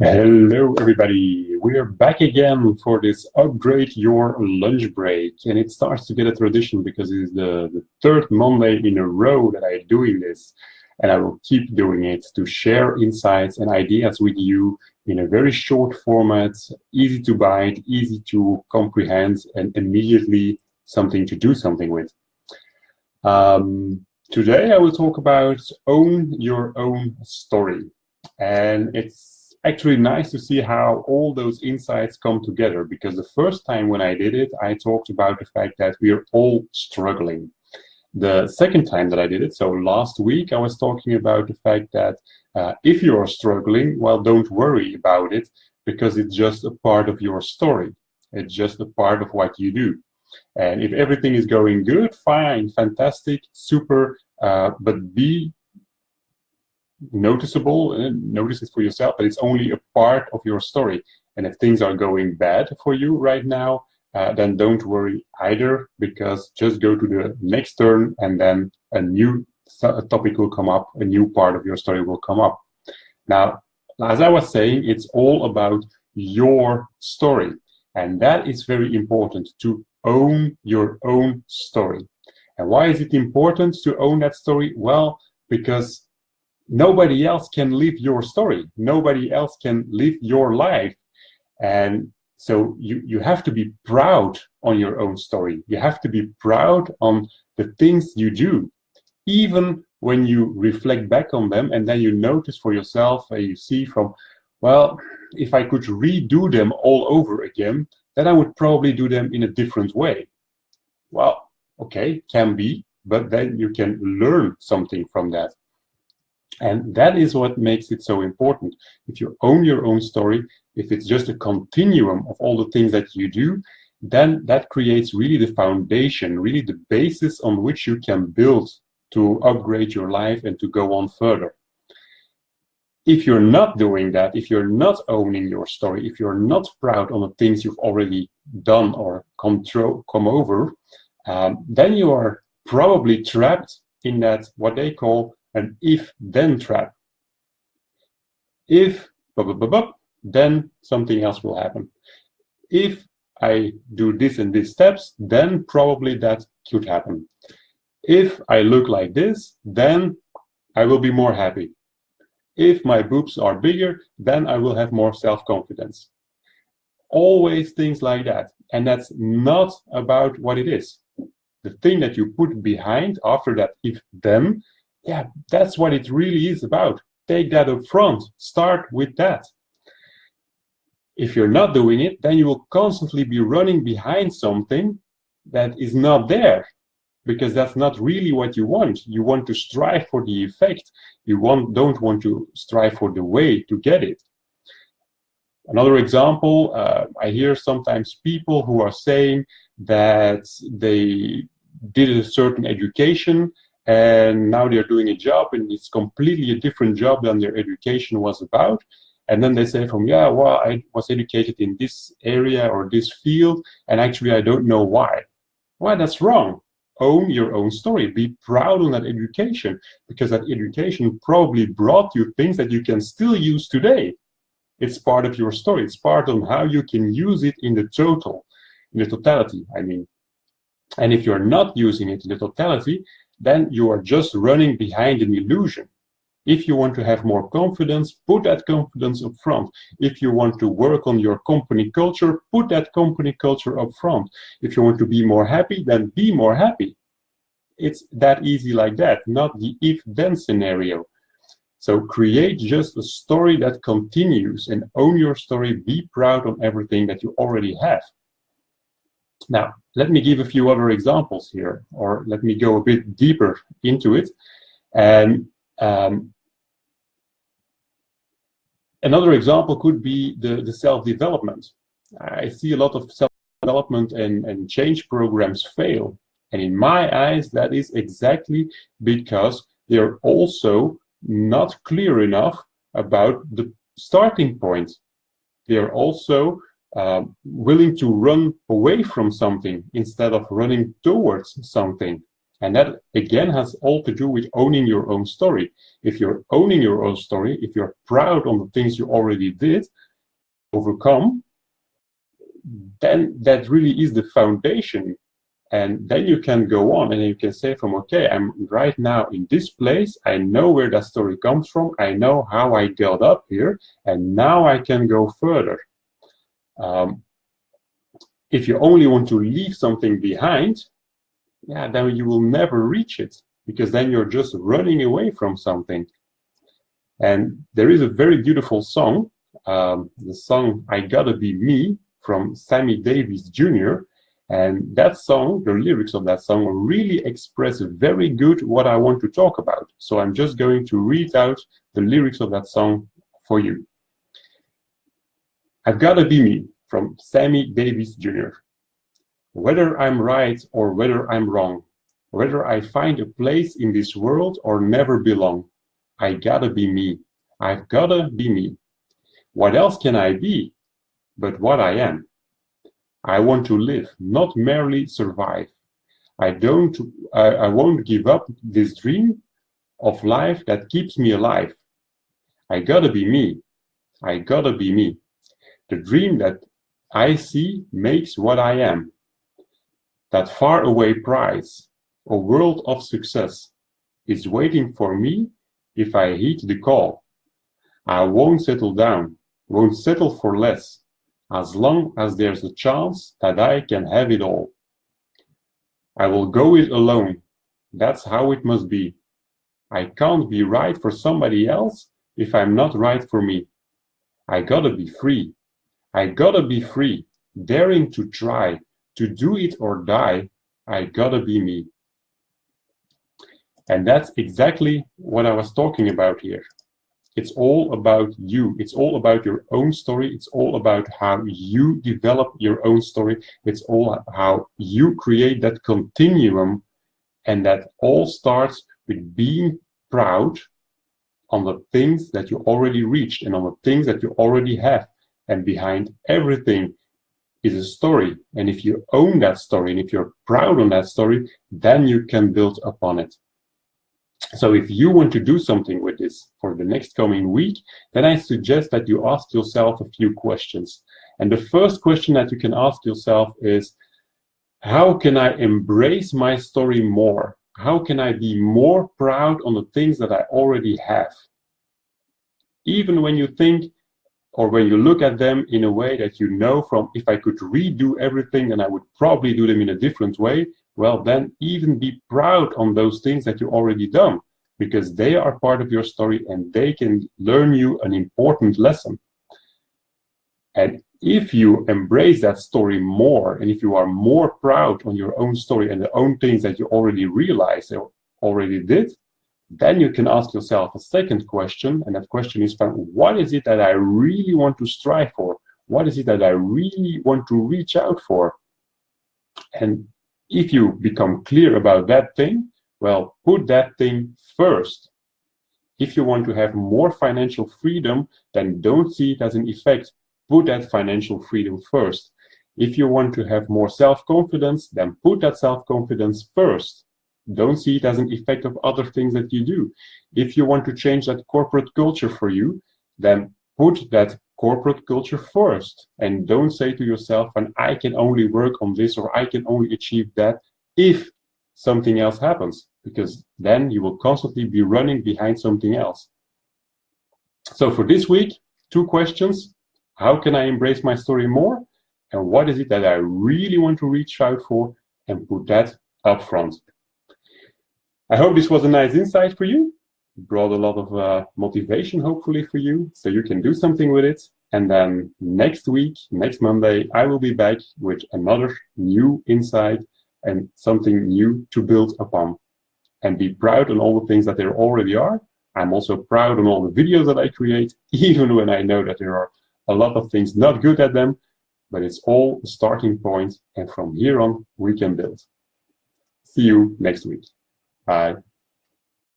Hello, everybody. We're back again for this Upgrade Your Lunch Break. And it starts to get a tradition because it is the third Monday in a row that I'm doing this. And I will keep doing it to share insights and ideas with you in a very short format, easy to bite, easy to comprehend, and immediately something to do something with. Today I will talk about own your own story. And it's actually nice to see how all those insights come together, because the first time when I did it, I talked about the fact that we are all struggling. The second time that I did it, so last week, I was talking about the fact that if you are struggling, well, don't worry about it, because it's just a part of your story. It's just a part of what you do. And if everything is going good, fine, fantastic, super, but be noticeable and notice it for yourself, but it's only a part of your story. And if things are going bad for you right now, then don't worry either, because just go to the next turn and then a new topic will come up, a new part of your story will come up. Now, as I was saying, it's all about your story. And that is very important, to own your own story. And why is it important to own that story? Well, because nobody else can live your story. Nobody else can live your life. And so you have to be proud on your own story. You have to be proud on the things you do, even when you reflect back on them and then you notice for yourself and you see from, well, if I could redo them all over again, then I would probably do them in a different way. Well, okay, can be, but then you can learn something from that. And that is what makes it so important. If you own your own story, if it's just a continuum of all the things that you do, then that creates really the foundation, really the basis on which you can build to upgrade your life and to go on further. If you're not doing that, if you're not owning your story, if you're not proud on the things you've already done or come over, then you are probably trapped in that, what they call an if-then trap. If, then something else will happen. If I do this and these steps, then probably that could happen. If I look like this, then I will be more happy. If my boobs are bigger, then I will have more self-confidence. Always things like that. And that's not about what it is. The thing that you put behind after that if-then, yeah, that's what it really is about. Take that up front. Start with that. If you're not doing it, then you will constantly be running behind something that is not there, because that's not really what you want. You want to strive for the effect. You don't want to strive for the way to get it. Another example, I hear sometimes people who are saying that they did a certain education and now they're doing a job and it's completely a different job than their education was about. And then they say yeah, well, I was educated in this area or this field, and actually I don't know why. Well, that's wrong. Own your own story. Be proud on that education, because that education probably brought you things that you can still use today. It's part of your story. It's part of how you can use it in the totality, I mean. And if you're not using it in the totality, then you are just running behind an illusion. If you want to have more confidence, put that confidence up front. If you want to work on your company culture, put that company culture up front. If you want to be more happy, then be more happy. It's that easy like that, not the if-then scenario. So create just a story that continues and own your story. Be proud on everything that you already have. Now, let me give a few other examples here, or let me go a bit deeper into it. And another example could be the self-development. I see a lot of self-development and change programs fail. And in my eyes, that is exactly because they're also not clear enough about the starting point. They're also willing to run away from something instead of running towards something. And that, again, has all to do with owning your own story. If you're owning your own story, if you're proud on the things you already did, overcome, then that really is the foundation. And then you can go on and you can say from, okay, I'm right now in this place. I know where that story comes from. I know how I got up here. And now I can go further. If you only want to leave something behind, yeah, then you will never reach it, because then you're just running away from something. And there is a very beautiful song, the song I Gotta Be Me from Sammy Davis Jr. And that song, the lyrics of that song really express very good what I want to talk about. So I'm just going to read out the lyrics of that song for you. I've gotta be me from Sammy Davis Jr. Whether I'm right or whether I'm wrong, whether I find a place in this world or never belong, I gotta be me. I've gotta be me. What else can I be but what I am? I want to live, not merely survive. I won't give up this dream of life that keeps me alive. I gotta be me. I gotta be me. The dream that I see makes what I am. That faraway prize, a world of success, is waiting for me if I heed the call. I won't settle down, won't settle for less, as long as there's a chance that I can have it all. I will go it alone. That's how it must be. I can't be right for somebody else if I'm not right for me. I gotta be free. I gotta be free, daring to try, to do it or die. I gotta be me. And that's exactly what I was talking about here. It's all about you. It's all about your own story. It's all about how you develop your own story. It's all how you create that continuum. And that all starts with being proud on the things that you already reached and on the things that you already have. And behind everything is a story. And if you own that story and if you're proud on that story, then you can build upon it. So if you want to do something with this for the next coming week, then I suggest that you ask yourself a few questions. And the first question that you can ask yourself is, how can I embrace my story more? How can I be more proud on the things that I already have? Even when you think, or when you look at them in a way that you know from, if I could redo everything, then I would probably do them in a different way. Well, then even be proud on those things that you already done, because they are part of your story and they can learn you an important lesson. And if you embrace that story more, and if you are more proud on your own story and the own things that you already realized or already did, then you can ask yourself a second question, and that question is, what is it that I really want to strive for? What is it that I really want to reach out for? And if you become clear about that thing, well, put that thing first. If you want to have more financial freedom, then don't see it as an effect. Put that financial freedom first. If you want to have more self-confidence, then put that self-confidence first. Don't see it as an effect of other things that you do. If you want to change that corporate culture for you, then put that corporate culture first. And don't say to yourself, and I can only work on this or I can only achieve that if something else happens, because then you will constantly be running behind something else. So for this week, 2 questions. How can I embrace my story more? And what is it that I really want to reach out for? And put that up front. I hope this was a nice insight for you. It brought a lot of motivation, hopefully, for you, so you can do something with it. And then next week, next Monday, I will be back with another new insight and something new to build upon. And be proud on all the things that there already are. I'm also proud on all the videos that I create, even when I know that there are a lot of things not good at them, but it's all a starting point, and from here on, we can build. See you next week. Bye.